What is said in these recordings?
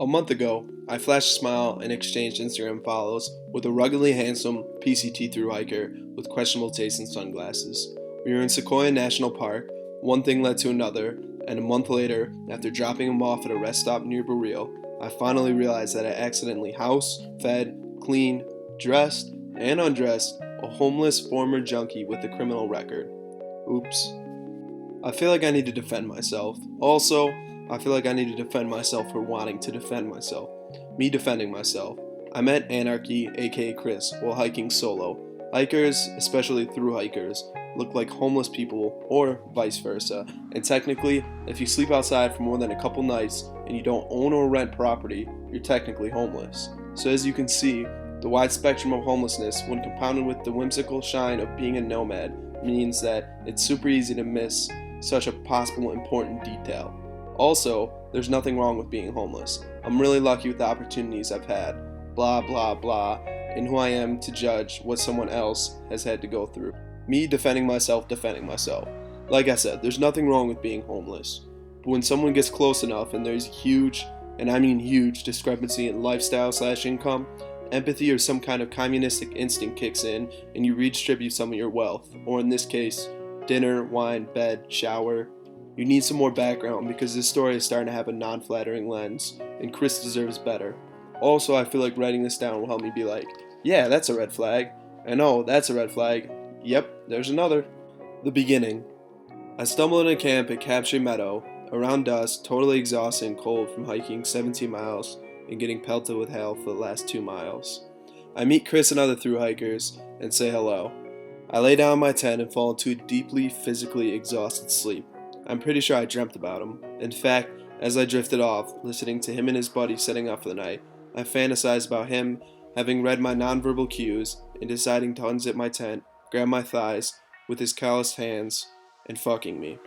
A month ago, I flashed a smile and exchanged Instagram follows with a ruggedly handsome PCT thru hiker with questionable taste in sunglasses. We were in Sequoia National Park, one thing led to another, and a month later, after dropping him off at a rest stop near Barrio, I finally realized that I accidentally house, fed, cleaned, dressed, and undressed a homeless former junkie with a criminal record. Oops. I feel like I need to defend myself. Also, I feel like I need to defend myself for wanting to defend myself. Me defending myself. I met Anarchy, aka Chris, while hiking solo. Hikers, especially thru hikers, look like homeless people, or vice versa. And technically, if you sleep outside for more than a couple nights and you don't own or rent property, you're technically homeless. So as you can see, the wide spectrum of homelessness, when compounded with the whimsical shine of being a nomad, means that it's super easy to miss such a possible important detail. Also, there's nothing wrong with being homeless. I'm really lucky with the opportunities I've had, blah blah blah, and who I am to judge what someone else has had to go through. Me defending myself. Like I said, there's nothing wrong with being homeless. But when someone gets close enough and there's huge, and I mean huge, discrepancy in lifestyle/income, empathy or some kind of communistic instinct kicks in and you redistribute some of your wealth, or in this case, dinner, wine, bed, shower. You need some more background because this story is starting to have a non-flattering lens, and Chris deserves better. Also, I feel like writing this down will help me be like, yeah, that's a red flag. And oh, that's a red flag. Yep, there's another. The beginning. I stumbled in a camp at Capture Meadow, around dusk, totally exhausted and cold from hiking 17 miles and getting pelted with hail for the last 2 miles. I meet Chris and other thru hikers and say hello. I lay down in my tent and fall into a deeply physically exhausted sleep. I'm pretty sure I dreamt about him. In fact, as I drifted off, listening to him and his buddy setting up for the night, I fantasized about him having read my nonverbal cues and deciding to unzip my tent, grab my thighs with his calloused hands, and fucking me.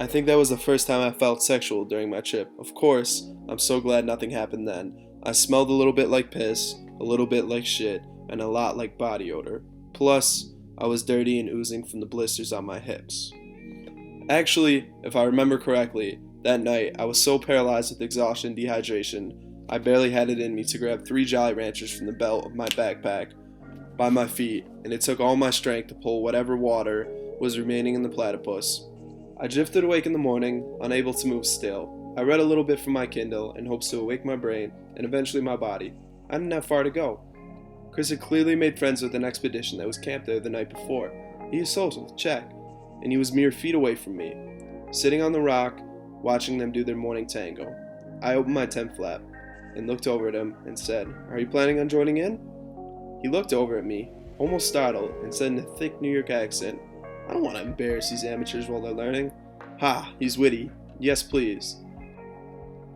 I think that was the first time I felt sexual during my trip. Of course, I'm so glad nothing happened then. I smelled a little bit like piss, a little bit like shit, and a lot like body odor. Plus, I was dirty and oozing from the blisters on my hips. Actually, if I remember correctly, that night I was so paralyzed with exhaustion and dehydration, I barely had it in me to grab 3 Jolly Ranchers from the belt of my backpack by my feet, and it took all my strength to pull whatever water was remaining in the platypus. I drifted awake in the morning, unable to move still. I read a little bit from my Kindle in hopes to awake my brain and eventually my body. I didn't have far to go. Chris had clearly made friends with an expedition that was camped there the night before. He is social, check. And he was mere feet away from me, sitting on the rock, watching them do their morning tango. I opened my tent flap and looked over at him and said, "Are you planning on joining in?" He looked over at me, almost startled, and said in a thick New York accent, "I don't want to embarrass these amateurs while they're learning." Ha, he's witty. Yes, please.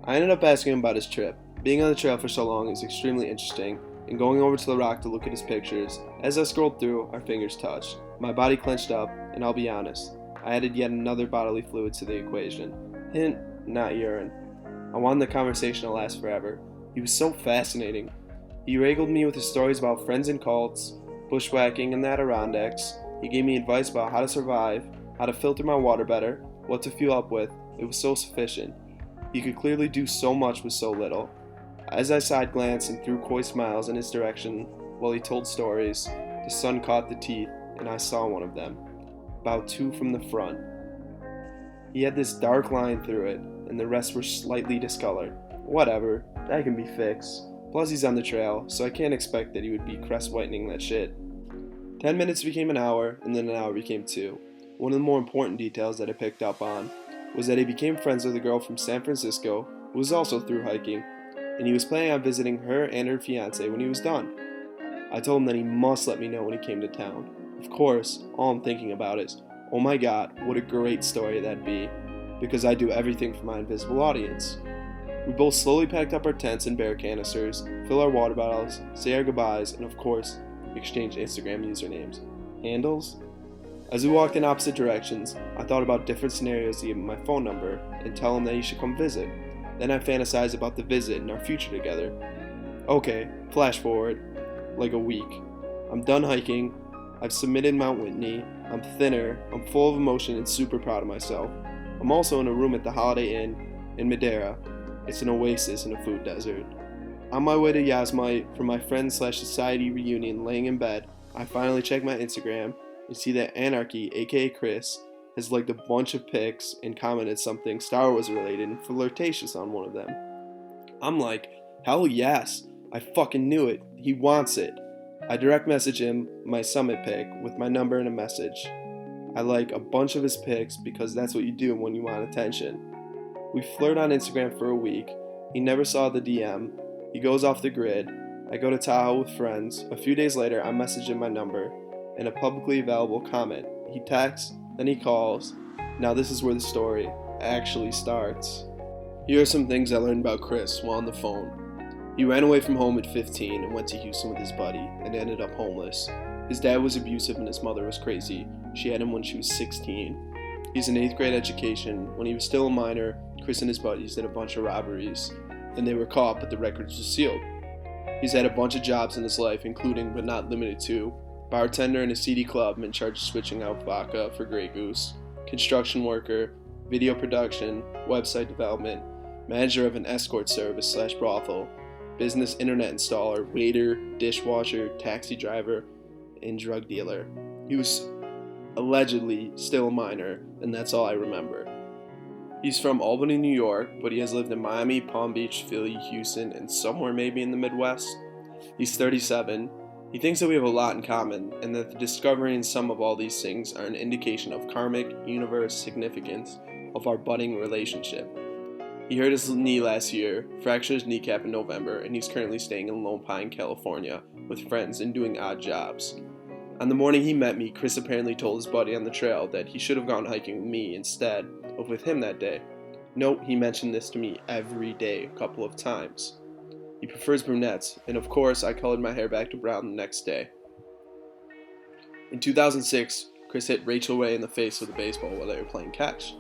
I ended up asking him about his trip. Being on the trail for so long is extremely interesting, and going over to the rock to look at his pictures, as I scrolled through, our fingers touched. My body clenched up, and I'll be honest, I added yet another bodily fluid to the equation. Hint, not urine. I wanted the conversation to last forever. He was so fascinating. He regaled me with his stories about friends and cults, bushwhacking in the Adirondacks. He gave me advice about how to survive, how to filter my water better, what to fuel up with. It was so sufficient. He could clearly do so much with so little. As I side-glanced and threw coy smiles in his direction while he told stories, the sun caught the teeth, and I saw one of them, about 2 from the front. He had this dark line through it, and the rest were slightly discolored. Whatever, that can be fixed. Plus he's on the trail, so I can't expect that he would be crest-whitening that shit. 10 minutes became an hour, and then an hour became 2. One of the more important details that I picked up on was that he became friends with a girl from San Francisco who was also through hiking, and he was planning on visiting her and her fiancé when he was done. I told him that he must let me know when he came to town. Of course, all I'm thinking about is, oh my god, what a great story that'd be, because I do everything for my invisible audience. We both slowly packed up our tents and bear canisters, fill our water bottles, say our goodbyes, and of course, exchange Instagram usernames. Handles? As we walked in opposite directions, I thought about different scenarios to give him my phone number and tell him that he should come visit. Then I fantasized about the visit and our future together. Okay, flash forward, like a week. I'm done hiking, I've submitted Mount Whitney, I'm thinner, I'm full of emotion and super proud of myself. I'm also in a room at the Holiday Inn in Madeira. It's an oasis in a food desert. On my way to Yazmite for my friend/society reunion laying in bed, I finally check my Instagram and see that Anarchy, aka Chris, has liked a bunch of pics and commented something Star Wars related and flirtatious on one of them. I'm like, hell yes, I fucking knew it, he wants it. I direct message him my summit pic with my number and a message. I like a bunch of his pics because that's what you do when you want attention. We flirt on Instagram for a week, he never saw the DM, he goes off the grid, I go to Tahoe with friends, a few days later I message him my number and a publicly available comment. He texts, then he calls. Now this is where the story actually starts. Here are some things I learned about Chris while on the phone. He ran away from home at 15 and went to Houston with his buddy and ended up homeless. His dad was abusive and his mother was crazy. She had him when she was 16. He's in 8th grade education. When he was still a minor, Chris and his buddies did a bunch of robberies, and they were caught, but the records were sealed. He's had a bunch of jobs in his life, including, but not limited to, bartender in a seedy club in charge of switching out vodka for Grey Goose, construction worker, video production, website development, manager of an escort service/brothel, business internet installer, waiter, dishwasher, taxi driver, and drug dealer. He was allegedly still a minor, and that's all I remember. He's from Albany, New York, but he has lived in Miami, Palm Beach, Philly, Houston, and somewhere maybe in the Midwest. He's 37. He thinks that we have a lot in common, and that the discovery and sum of all these things are an indication of karmic, universe significance of our budding relationship. He hurt his knee last year, fractured his kneecap in November, and he's currently staying in Lone Pine, California, with friends and doing odd jobs. On the morning he met me, Chris apparently told his buddy on the trail that he should have gone hiking with me instead of with him that day. Note, he mentioned this to me every day, a couple of times. He prefers brunettes, and of course, I colored my hair back to brown the next day. In 2006, Chris hit Rachel Ray in the face with a baseball while they were playing catch.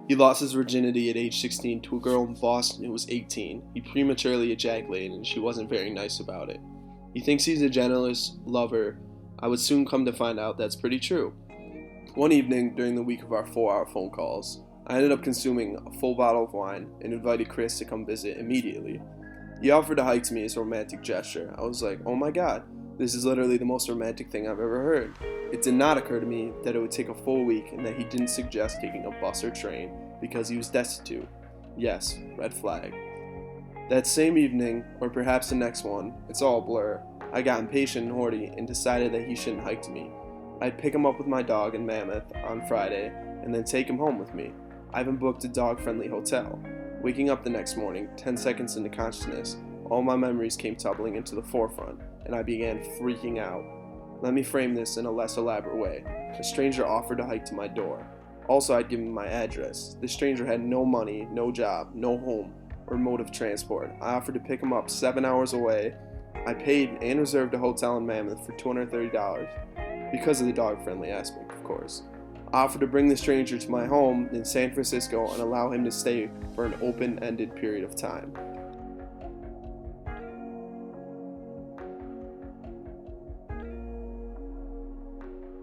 He lost his virginity at age 16 to a girl in Boston who was 18. He prematurely ejaculated, and she wasn't very nice about it. He thinks he's a generous lover. I would soon come to find out that's pretty true. One evening, during the week of our 4-hour phone calls, I ended up consuming a full bottle of wine and invited Chris to come visit immediately. He offered to hike to me as a romantic gesture. I was like, oh my god, this is literally the most romantic thing I've ever heard. It did not occur to me that it would take a full week and that he didn't suggest taking a bus or train because he was destitute. Yes, red flag. That same evening, or perhaps the next one, it's all a blur, I got impatient and horny and decided that he shouldn't hike to me. I'd pick him up with my dog in Mammoth on Friday and then take him home with me. I even booked a dog-friendly hotel. Waking up the next morning, 10 seconds into consciousness, all my memories came tumbling into the forefront, and I began freaking out. Let me frame this in a less elaborate way. A stranger offered to hike to my door. Also, I'd given him my address. The stranger had no money, no job, no home, or mode of transport. I offered to pick him up 7 hours away. I paid and reserved a hotel in Mammoth for $230, because of the dog-friendly aspect, of course. I offered to bring the stranger to my home in San Francisco and allow him to stay for an open-ended period of time.